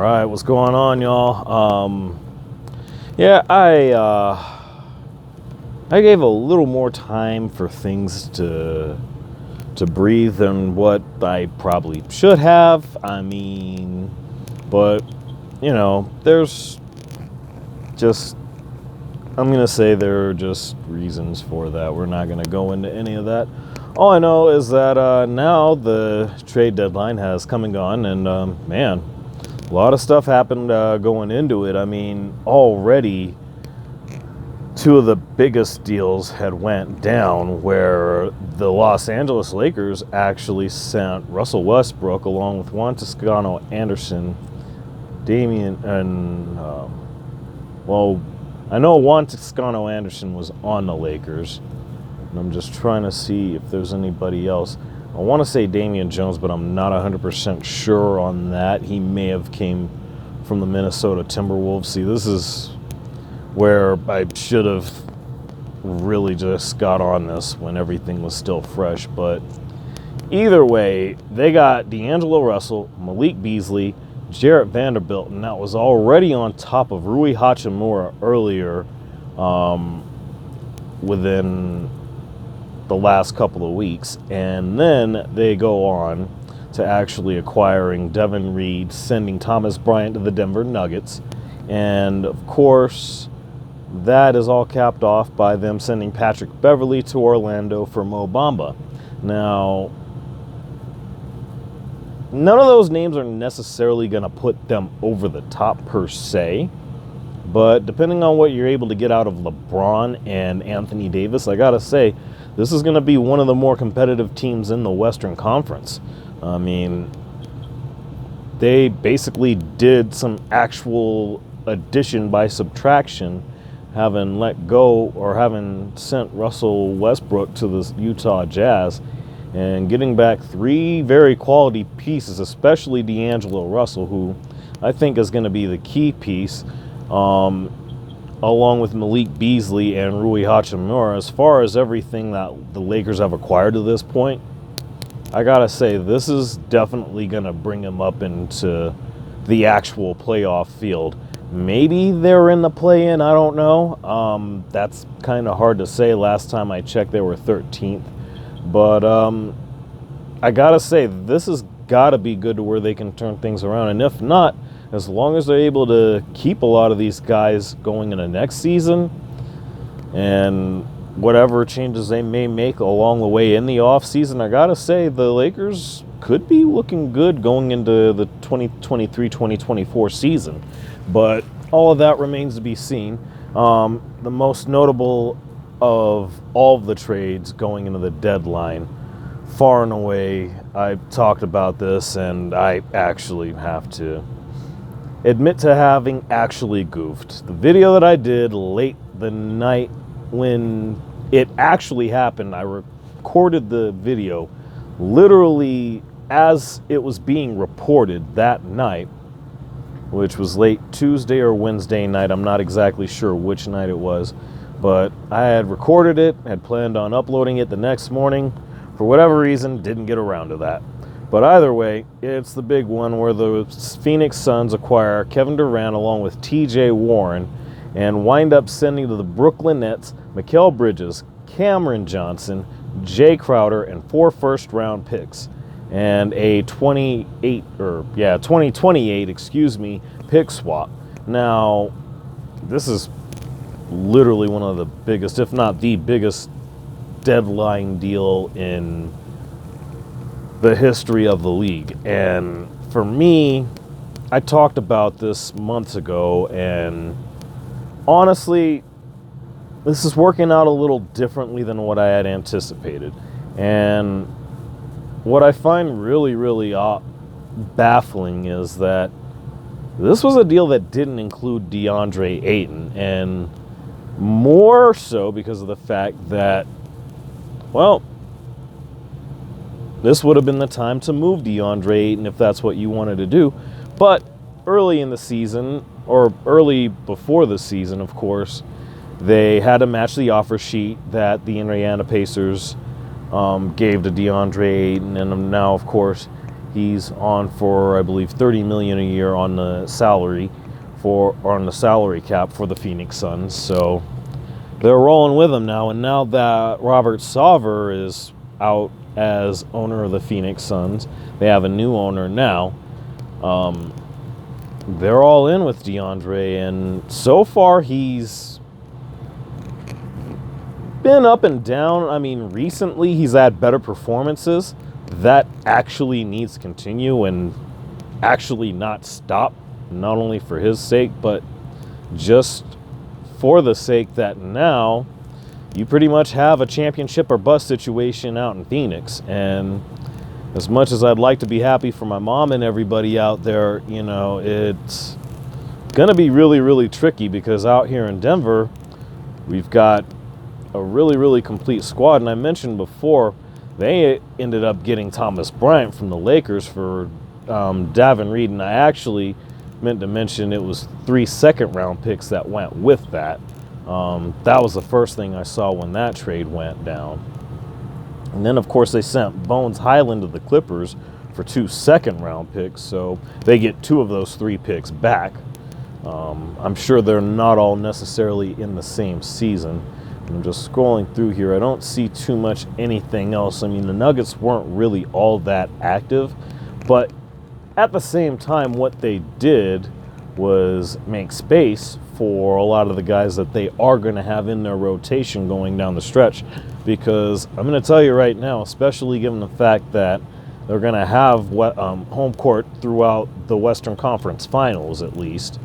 right, what's going on, y'all? Yeah, I gave a little more time for things to breathe than what I probably should have. I mean, but you know, there's just I'm gonna say there are just reasons for that. We're not gonna go into any of that. All I know is that now the trade deadline has come and gone, and man, a lot of stuff happened going into it. I mean, already two of the biggest deals had went down, where the Los Angeles Lakers actually sent Russell Westbrook along with Juan Toscano Anderson, Damian, and well, I know Juan Toscano Anderson was on the Lakers. And I'm just trying to see if there's anybody else. I want to say Damian Jones, but I'm not 100% sure on that. He may have came from the Minnesota Timberwolves. See, this is where I should have really just got on this when everything was still fresh. But either way, they got D'Angelo Russell, Malik Beasley, Jarrett Vanderbilt, and that was already on top of Rui Hachimura earlier within the last couple of weeks. And then they go on to actually acquiring Devin Reed, sending Thomas Bryant to the Denver Nuggets. And of course, that is all capped off by them sending Patrick Beverley to Orlando for Mo Bamba. Now, none of those names are necessarily going to put them over the top per se, but depending on what you're able to get out of LeBron and Anthony Davis, I gotta say, this is going to be one of the more competitive teams in the Western Conference. I mean, they basically did some actual addition by subtraction, having let go or having sent Russell Westbrook to the Utah Jazz and getting back three very quality pieces, especially D'Angelo Russell, who I think is going to be the key piece, along with Malik Beasley and Rui Hachimura. As far as everything that the Lakers have acquired to this point, I gotta say, this is definitely gonna bring them up into the actual playoff field. Maybe they're in the play-in, I don't know. That's kind of hard to say. Last time I checked, they were 13th. But I gotta say, this has gotta be good to where they can turn things around. And if not, as long as they're able to keep a lot of these guys going into next season, and whatever changes they may make along the way in the offseason, I gotta say the Lakers could be looking good going into the 2023-2024 season. But all of that remains to be seen. The most notable of all of the trades going into the deadline, far and away, I talked about this, and I actually have to admit to having actually goofed. The video that I did late the night when it actually happened, I recorded the video literally as it was being reported that night, which was late Tuesday or Wednesday night. I'm not exactly sure which night it was, but I had recorded it, had planned on uploading it the next morning. For whatever reason, didn't get around to that. But either way, it's the big one where the Phoenix Suns acquire Kevin Durant along with TJ Warren and wind up sending to the Brooklyn Nets Mikal Bridges, Cameron Johnson, Jay Crowder, and 4 first-round picks and a 2028 pick swap. Now, this is literally one of the biggest, if not the biggest, deadline deal in the history of the league. And for me, I talked about this months ago, and honestly, this is working out a little differently than what I had anticipated. And what I find really, really baffling is that this was a deal that didn't include DeAndre Ayton, and more so because of the fact that, well, this would have been the time to move DeAndre Ayton if that's what you wanted to do. But early in the season, or early before the season, of course, they had to match the offer sheet that the Indiana Pacers gave to DeAndre Ayton. And now, of course, He's on for, I believe, $30 million a year on the salary cap for the Phoenix Suns. So they're rolling with him now. And now that Robert Sarver is out as owner of the Phoenix Suns, they have a new owner now. They're all in with DeAndre, and so far he's been up and down. I mean, recently he's had better performances. That actually needs to continue and actually not stop, not only for his sake, but just for the sake that now you pretty much have a championship or bust situation out in Phoenix. And as much as I'd like to be happy for my mom and everybody out there, you know, it's going to be really, really tricky, because out here in Denver, we've got a really, really complete squad. And I mentioned before, they ended up getting Thomas Bryant from the Lakers for Davin Reed. And I actually meant to mention it was 3 second-round picks that went with that. That was the first thing I saw when that trade went down. And then, of course, they sent Bones Highland to the Clippers for 2 second-round picks, so they get 2 of those 3 picks back. I'm sure they're not all necessarily in the same season. I'm just scrolling through here. I don't see too much anything else. I mean, the Nuggets weren't really all that active, but at the same time, what they did was make space for a lot of the guys that they are going to have in their rotation going down the stretch. Because I'm going to tell you right now, especially given the fact that they're going to have home court throughout the Western Conference Finals at least,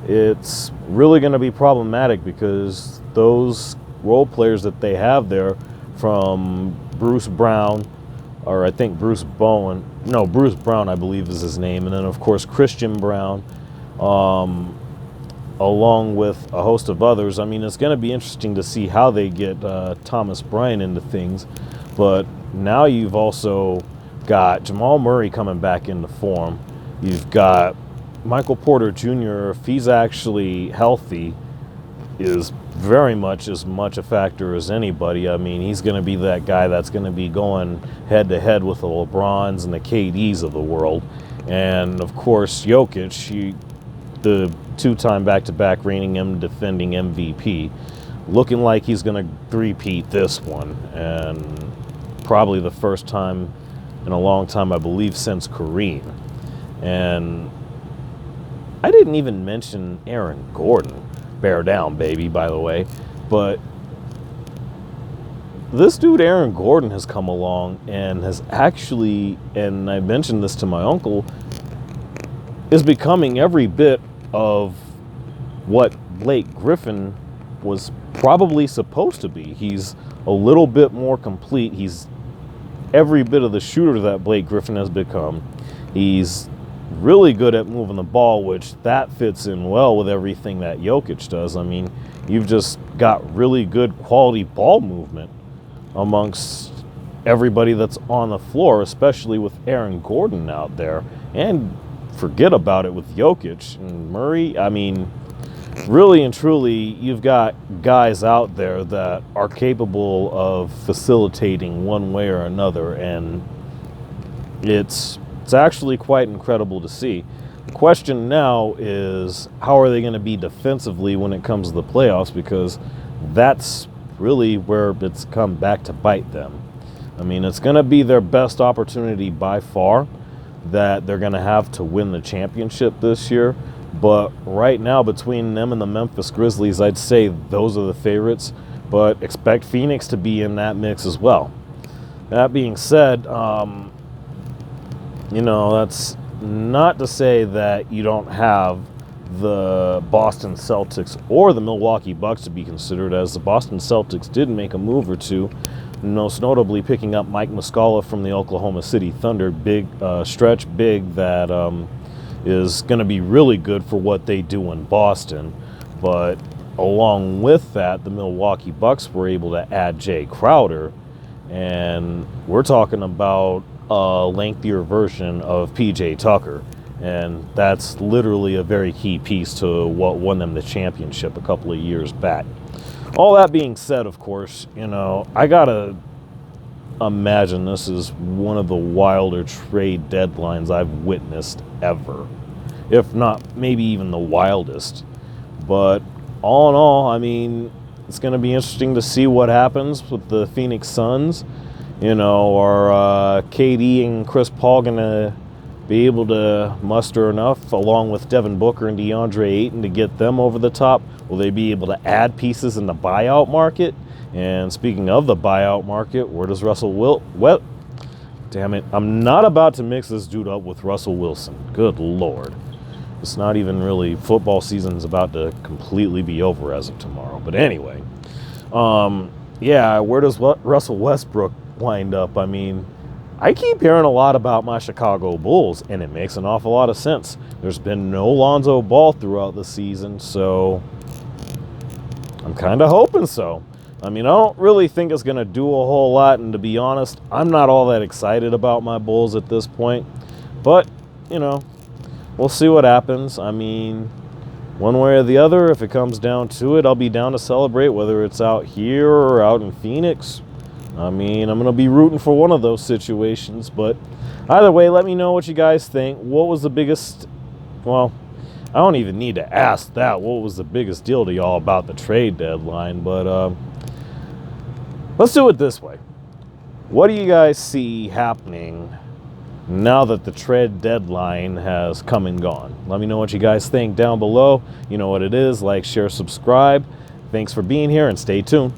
it's really going to be problematic, because those role players that they have there, from Bruce Brown, or I think Bruce Brown, I believe is his name, and then of course Christian Brown, along with a host of others. I mean, it's going to be interesting to see how they get Thomas Bryant into things. But now you've also got Jamal Murray coming back into form. You've got Michael Porter Jr., if he's actually healthy, is very much as much a factor as anybody. I mean, he's going to be that guy that's going to be going head-to-head with the LeBrons and the KDs of the world. And, of course, Jokic, the 2-time back-to-back reigning and defending MVP, looking like he's going to three-peat this one, and probably the first time in a long time, I believe, since Kareem. And I didn't even mention Aaron Gordon. Bear down, baby, by the way. But this dude, Aaron Gordon, has come along and has actually, and I mentioned this to my uncle, is becoming every bit of what Blake Griffin was probably supposed to be. He's a little bit more complete. He's every bit of the shooter that Blake Griffin has become. He's really good at moving the ball, which that fits in well with everything that Jokic does. I mean, you've just got really good quality ball movement amongst everybody that's on the floor, especially with Aaron Gordon out there. And forget about it with Jokic and Murray. I mean, really and truly, you've got guys out there that are capable of facilitating one way or another, and it's actually quite incredible to see. The question now is, how are they going to be defensively when it comes to the playoffs? Because that's really where it's come back to bite them. I mean, it's going to be their best opportunity by far that they're going to have to win the championship this year. But right now, between them and the Memphis Grizzlies, I'd say those are the favorites. But expect Phoenix to be in that mix as well. That being said, you know, that's not to say that you don't have the Boston Celtics or the Milwaukee Bucks to be considered, as the Boston Celtics did make a move or two, most notably picking up Mike Muscala from the Oklahoma City Thunder, big stretch big that is going to be really good for what they do in Boston. But along with that, the Milwaukee Bucks were able to add Jay Crowder, and we're talking about a lengthier version of PJ Tucker, and that's literally a very key piece to what won them the championship a couple of years back. All that being said, of course, you know, I gotta imagine this is one of the wilder trade deadlines I've witnessed ever. If not, maybe even the wildest. But all in all, I mean, it's going to be interesting to see what happens with the Phoenix Suns. You know, are KD and Chris Paul going to be able to muster enough, along with Devin Booker and DeAndre Ayton, to get them over the top? Will they be able to add pieces in the buyout market? And speaking of the buyout market, where does damn it, I'm not about to mix this dude up with Russell Wilson. Good Lord. It's not even really, football season's about to completely be over as of tomorrow. But anyway, yeah, where does Russell Westbrook wind up? I mean, I keep hearing a lot about my Chicago Bulls, and it makes an awful lot of sense. There's been no Lonzo Ball throughout the season, so I'm kind of hoping so. I mean, I don't really think it's going to do a whole lot, and to be honest, I'm not all that excited about my Bulls at this point. But, you know, we'll see what happens. I mean, one way or the other, if it comes down to it, I'll be down to celebrate, whether it's out here or out in Phoenix. I mean, I'm going to be rooting for one of those situations. But either way, let me know what you guys think. What was the biggest, well, I don't even need to ask that. What was the biggest deal to y'all about the trade deadline? But let's do it this way. What do you guys see happening now that the trade deadline has come and gone? Let me know what you guys think down below. You know what it is. Like, share, subscribe. Thanks for being here, and stay tuned.